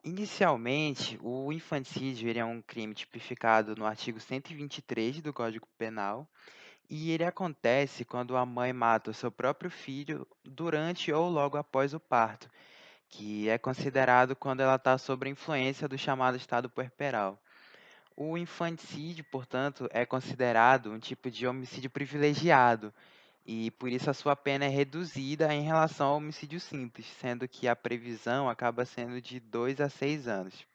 Inicialmente, o infanticídio ele é um crime tipificado no artigo 123 do Código Penal e ele acontece quando a mãe mata o seu próprio filho durante ou logo após o parto, que é considerado quando ela está sob a influência do chamado estado puerperal. O infanticídio, portanto, é considerado um tipo de homicídio privilegiado e por isso a sua pena é reduzida em relação ao homicídio simples, sendo que a previsão acaba sendo de 2 a 6 anos.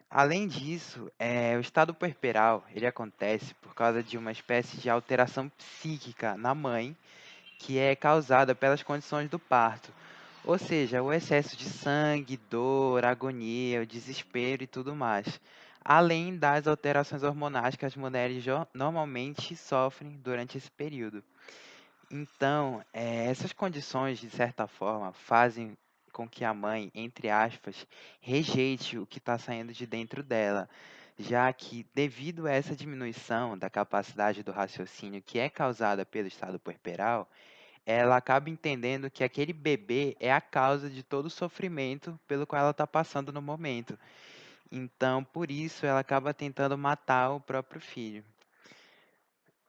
Além disso, o estado puerperal, ele acontece por causa de uma espécie de alteração psíquica na mãe, que é causada pelas condições do parto. Ou seja, o excesso de sangue, dor, agonia, o desespero e tudo mais. Além das alterações hormonais que as mulheres normalmente sofrem durante esse período. Então, essas condições, de certa forma, fazem com que a mãe, entre aspas, rejeite o que está saindo de dentro dela, já que, devido a essa diminuição da capacidade do raciocínio que é causada pelo estado puerperal, ela acaba entendendo que aquele bebê é a causa de todo o sofrimento pelo qual ela está passando no momento. Então, por isso, ela acaba tentando matar o próprio filho.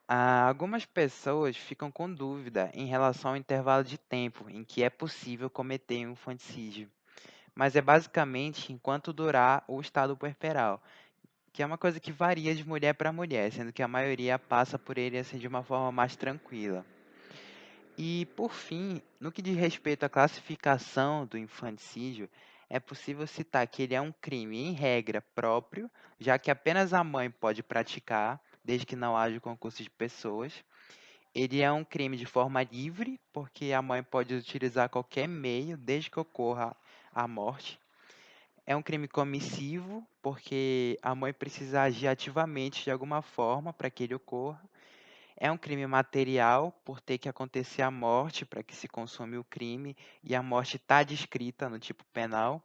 Algumas pessoas ficam com dúvida em relação ao intervalo de tempo em que é possível cometer um infanticídio, mas é basicamente enquanto durar o estado puerperal, que é uma coisa que varia de mulher para mulher, sendo que a maioria passa por ele assim de uma forma mais tranquila. E, por fim, no que diz respeito à classificação do infanticídio, é possível citar que ele é um crime, em regra, próprio, já que apenas a mãe pode praticar, desde que não haja concurso de pessoas. Ele é um crime de forma livre, porque a mãe pode utilizar qualquer meio, desde que ocorra a morte. É um crime comissivo, porque a mãe precisa agir ativamente de alguma forma para que ele ocorra. É um crime material, por ter que acontecer a morte para que se consuma o crime, e a morte está descrita no tipo penal.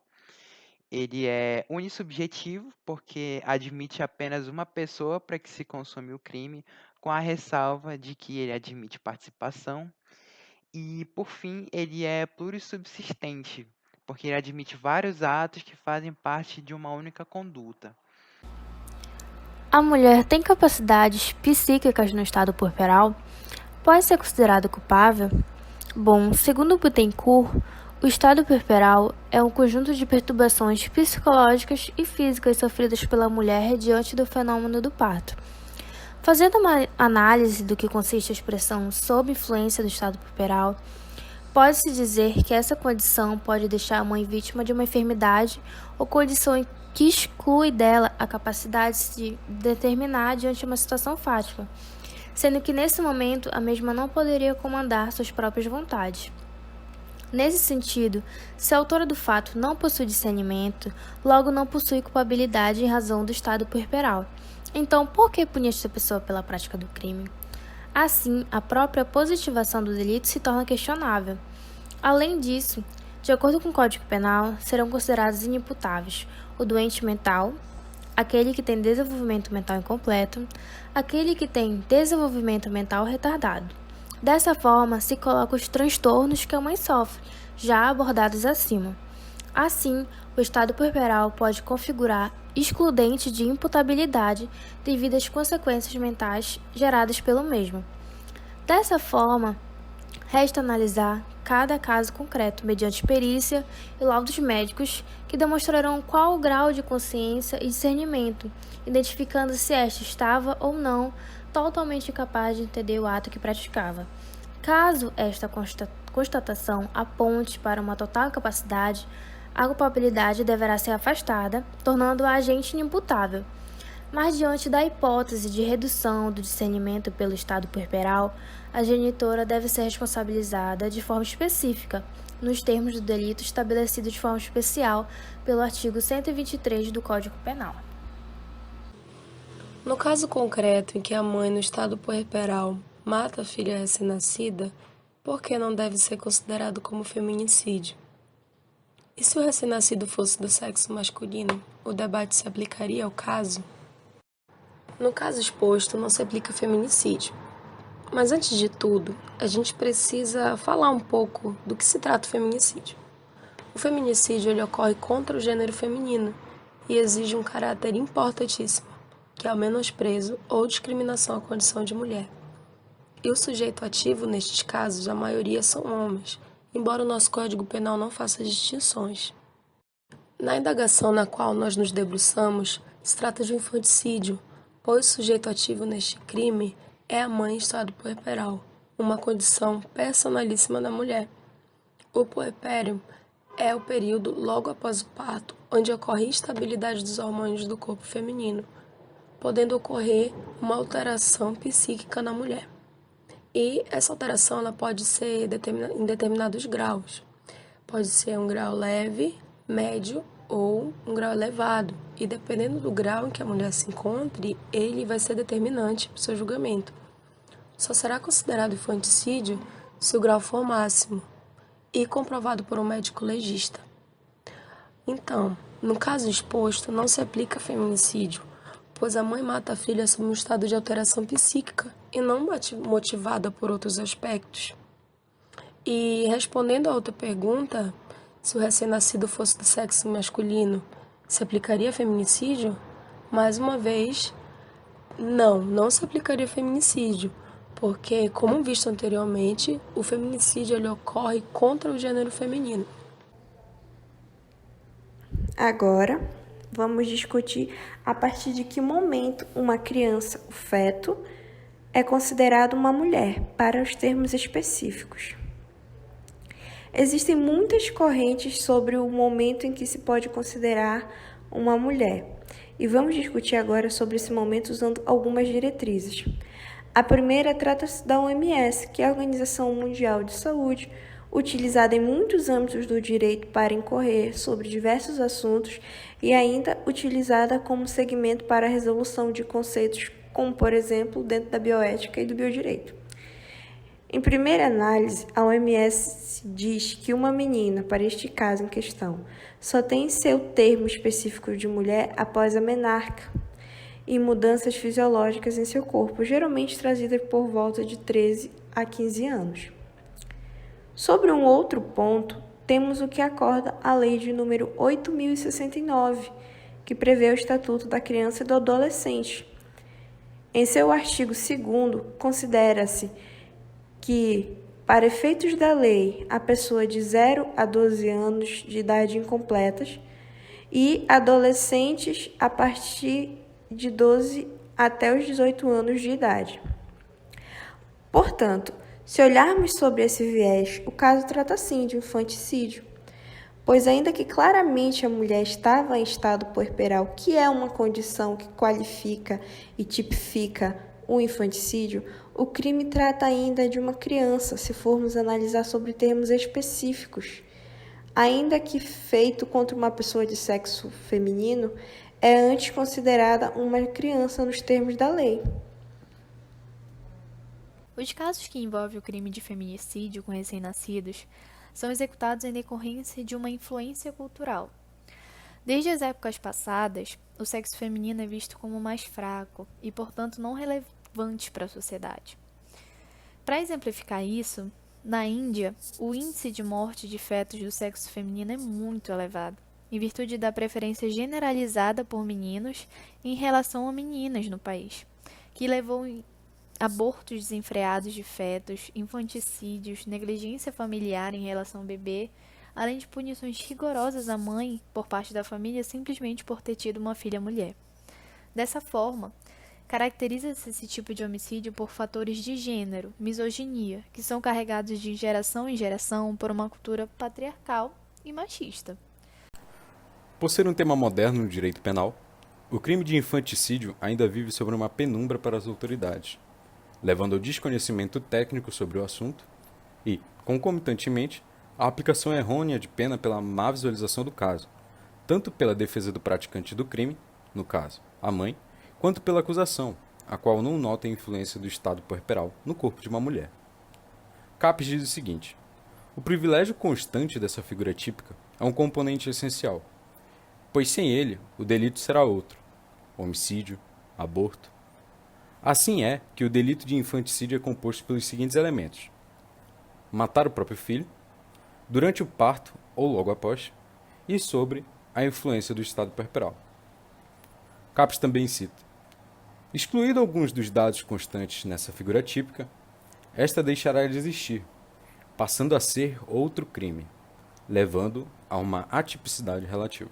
Ele é unissubjetivo, porque admite apenas uma pessoa para que se consuma o crime, com a ressalva de que ele admite participação. E, por fim, ele é plurissubsistente, porque ele admite vários atos que fazem parte de uma única conduta. A mulher tem capacidades psíquicas no estado puerperal? Pode ser considerada culpável? Bom, segundo Bittencourt, o estado puerperal é um conjunto de perturbações psicológicas e físicas sofridas pela mulher diante do fenômeno do parto. Fazendo uma análise do que consiste a expressão sob influência do estado puerperal, pode-se dizer que essa condição pode deixar a mãe vítima de uma enfermidade ou condição que exclui dela a capacidade de se determinar diante de uma situação fática, sendo que nesse momento a mesma não poderia comandar suas próprias vontades. Nesse sentido, se a autora do fato não possui discernimento, logo não possui culpabilidade em razão do estado puerperal. Então, por que punir esta pessoa pela prática do crime? Assim, a própria positivação do delito se torna questionável. Além disso, de acordo com o Código Penal, serão considerados inimputáveis o doente mental, aquele que tem desenvolvimento mental incompleto, aquele que tem desenvolvimento mental retardado. Dessa forma, se coloca os transtornos que a mãe sofre, já abordados acima. Assim, o estado puerperal pode configurar excludente de imputabilidade devido às consequências mentais geradas pelo mesmo. Dessa forma, resta analisar cada caso concreto mediante perícia e laudos médicos que demonstrarão qual o grau de consciência e discernimento, identificando se esta estava ou não totalmente incapaz de entender o ato que praticava. Caso esta constatação aponte para uma total incapacidade, a culpabilidade deverá ser afastada, tornando-a agente inimputável. Mas diante da hipótese de redução do discernimento pelo estado puerperal, a genitora deve ser responsabilizada de forma específica, nos termos do delito estabelecido de forma especial pelo artigo 123 do Código Penal. No caso concreto em que a mãe no estado puerperal mata a filha recém-nascida, por que não deve ser considerado como feminicídio? E se o recém-nascido fosse do sexo masculino, o debate se aplicaria ao caso? No caso exposto, não se aplica feminicídio. Mas antes de tudo, a gente precisa falar um pouco do que se trata o feminicídio. O feminicídio ele ocorre contra o gênero feminino e exige um caráter importantíssimo, que é o menosprezo ou discriminação à condição de mulher. E o sujeito ativo, nestes casos, a maioria são homens, embora o nosso Código Penal não faça distinções. Na indagação na qual nós nos debruçamos, se trata de um infanticídio, pois o sujeito ativo neste crime é a mãe em estado puerperal, uma condição personalíssima da mulher. O puerpério é o período logo após o parto, onde ocorre instabilidade dos hormônios do corpo feminino, podendo ocorrer uma alteração psíquica na mulher. E essa alteração ela pode ser em determinados graus. Pode ser um grau leve, médio ou um grau elevado. E dependendo do grau em que a mulher se encontre, ele vai ser determinante para o seu julgamento. Só será considerado infanticídio se o grau for máximo e comprovado por um médico legista. Então, no caso exposto, não se aplica feminicídio, pois a mãe mata a filha sob um estado de alteração psíquica e não motivada por outros aspectos. E respondendo a outra pergunta, se o recém-nascido fosse do sexo masculino, se aplicaria feminicídio? Mais uma vez, não se aplicaria feminicídio, porque, como visto anteriormente, o feminicídio ele ocorre contra o gênero feminino. Agora, vamos discutir a partir de que momento uma criança, o feto, é considerado uma mulher, para os termos específicos. Existem muitas correntes sobre o momento em que se pode considerar uma mulher, e vamos discutir agora sobre esse momento usando algumas diretrizes. A primeira trata-se da OMS, que é a Organização Mundial de Saúde, utilizada em muitos âmbitos do direito para incorrer sobre diversos assuntos e ainda utilizada como segmento para a resolução de conceitos como, por exemplo, dentro da bioética e do biodireito. Em primeira análise, a OMS diz que uma menina, para este caso em questão, só tem seu termo específico de mulher após a menarca e mudanças fisiológicas em seu corpo, geralmente trazidas por volta de 13 a 15 anos. Sobre um outro ponto, temos o que acorda a Lei de número 8.069, que prevê o Estatuto da Criança e do Adolescente. Em seu artigo 2º, considera-se que, para efeitos da lei, a pessoa de 0 a 12 anos de idade incompletas e adolescentes a partir de 12 até os 18 anos de idade. Portanto, se olharmos sobre esse viés, o caso trata sim de infanticídio, pois ainda que claramente a mulher estava em estado puerperal, que é uma condição que qualifica e tipifica o infanticídio, o crime trata ainda de uma criança, se formos analisar sobre termos específicos. Ainda que feito contra uma pessoa de sexo feminino, é antes considerada uma criança nos termos da lei. Os casos que envolvem o crime de feminicídio com recém-nascidos são executados em decorrência de uma influência cultural. Desde as épocas passadas, o sexo feminino é visto como mais fraco e, portanto, não relevante para a sociedade. Para exemplificar isso, na Índia, o índice de morte de fetos do sexo feminino é muito elevado, em virtude da preferência generalizada por meninos em relação a meninas no país, que levou a abortos desenfreados de fetos, infanticídios, negligência familiar em relação ao bebê, além de punições rigorosas à mãe por parte da família simplesmente por ter tido uma filha mulher. Dessa forma, caracteriza-se esse tipo de homicídio por fatores de gênero, misoginia, que são carregados de geração em geração por uma cultura patriarcal e machista. Por ser um tema moderno no direito penal, o crime de infanticídio ainda vive sobre uma penumbra para as autoridades, levando ao desconhecimento técnico sobre o assunto e, concomitantemente, a aplicação errônea de pena pela má visualização do caso, tanto pela defesa do praticante do crime, no caso, a mãe, quanto pela acusação, a qual não nota a influência do estado puerperal no corpo de uma mulher. Capes diz o seguinte: o privilégio constante dessa figura típica é um componente essencial, pois sem ele o delito será outro: homicídio, aborto. Assim é que o delito de infanticídio é composto pelos seguintes elementos: matar o próprio filho, durante o parto ou logo após, e sobre a influência do estado puerperal. Capes também cita: excluído alguns dos dados constantes nessa figura típica, esta deixará de existir, passando a ser outro crime, levando a uma atipicidade relativa.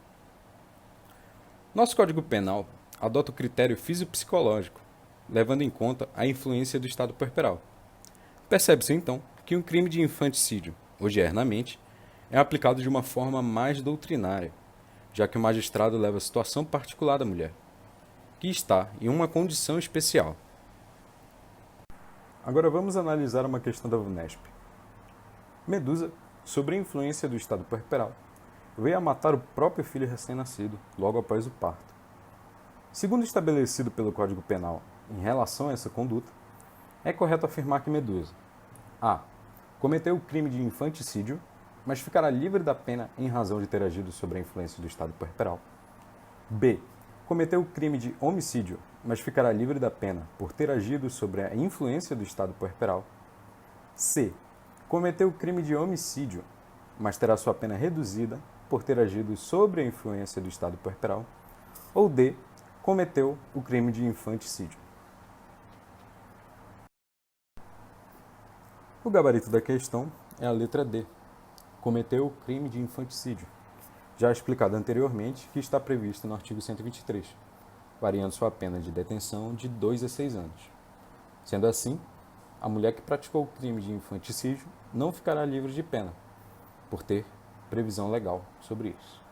Nosso Código Penal adota o critério fisiopsicológico, levando em conta a influência do estado puerperal. Percebe-se, então, que um crime de infanticídio, odiernamente, é aplicado de uma forma mais doutrinária, já que o magistrado leva a situação particular da mulher, que está em uma condição especial. Agora vamos analisar uma questão da VUNESP. Medusa, sob a influência do estado puerperal, veio a matar o próprio filho recém-nascido logo após o parto. Segundo estabelecido pelo Código Penal em relação a essa conduta, é correto afirmar que Medusa a. cometeu o crime de infanticídio, mas ficará livre da pena em razão de ter agido sob a influência do estado puerperal. B. Cometeu o crime de homicídio, mas ficará livre da pena por ter agido sobre a influência do estado puerperal. C. Cometeu o crime de homicídio, mas terá sua pena reduzida por ter agido sobre a influência do estado puerperal. Ou D. Cometeu o crime de infanticídio. O gabarito da questão é a letra D. Cometeu o crime de infanticídio, já explicado anteriormente que está previsto no artigo 123, variando sua pena de detenção de 2 a 6 anos. Sendo assim, a mulher que praticou o crime de infanticídio não ficará livre de pena, por ter previsão legal sobre isso.